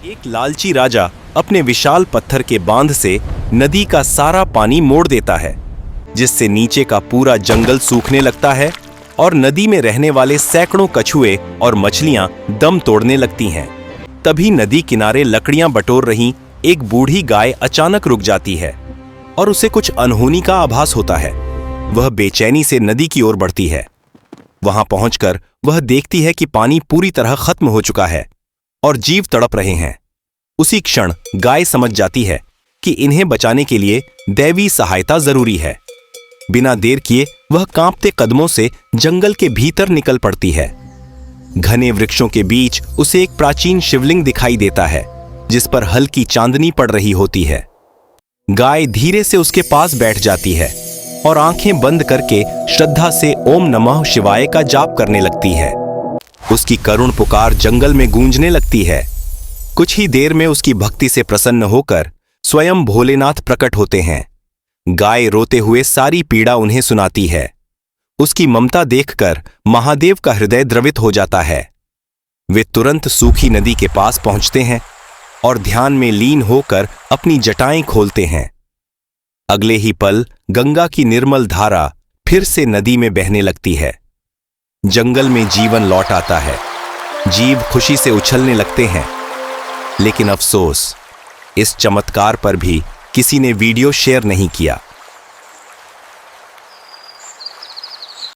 एक लालची राजा अपने विशाल पत्थर के बांध से नदी का सारा पानी मोड़ देता है, जिससे नीचे का पूरा जंगल सूखने लगता है और नदी में रहने वाले सैकड़ों कछुए और मछलियां दम तोड़ने लगती हैं। तभी नदी किनारे लकड़ियां बटोर रही एक बूढ़ी गाय अचानक रुक जाती है और उसे कुछ अनहोनी का आभास होता है। वह बेचैनी से नदी की ओर बढ़ती है। वहां पहुंचकर वह देखती है कि पानी पूरी तरह खत्म हो चुका है और जीव तड़प रहे हैं। उसी क्षण गाय समझ जाती है कि इन्हें बचाने के लिए दैवी सहायता जरूरी है। बिना देर किए वह कांपते कदमों से जंगल के भीतर निकल पड़ती है। घने वृक्षों के बीच उसे एक प्राचीन शिवलिंग दिखाई देता है, जिस पर हल्की चांदनी पड़ रही होती है। गाय धीरे से उसके पास बैठ जाती है और आंखें बंद करके श्रद्धा से ओम नमः शिवाय का जाप करने लगती है। उसकी करुण पुकार जंगल में गूंजने लगती है। कुछ ही देर में उसकी भक्ति से प्रसन्न होकर स्वयं भोलेनाथ प्रकट होते हैं। गाय रोते हुए सारी पीड़ा उन्हें सुनाती है। उसकी ममता देखकर महादेव का हृदय द्रवित हो जाता है। वे तुरंत सूखी नदी के पास पहुंचते हैं और ध्यान में लीन होकर अपनी जटाएं खोलते हैं। अगले ही पल गंगा की निर्मल धारा फिर से नदी में बहने लगती है। जंगल में जीवन लौट आता है। जीव खुशी से उछलने लगते हैं। लेकिन अफसोस, इस चमत्कार पर भी किसी ने वीडियो शेयर नहीं किया।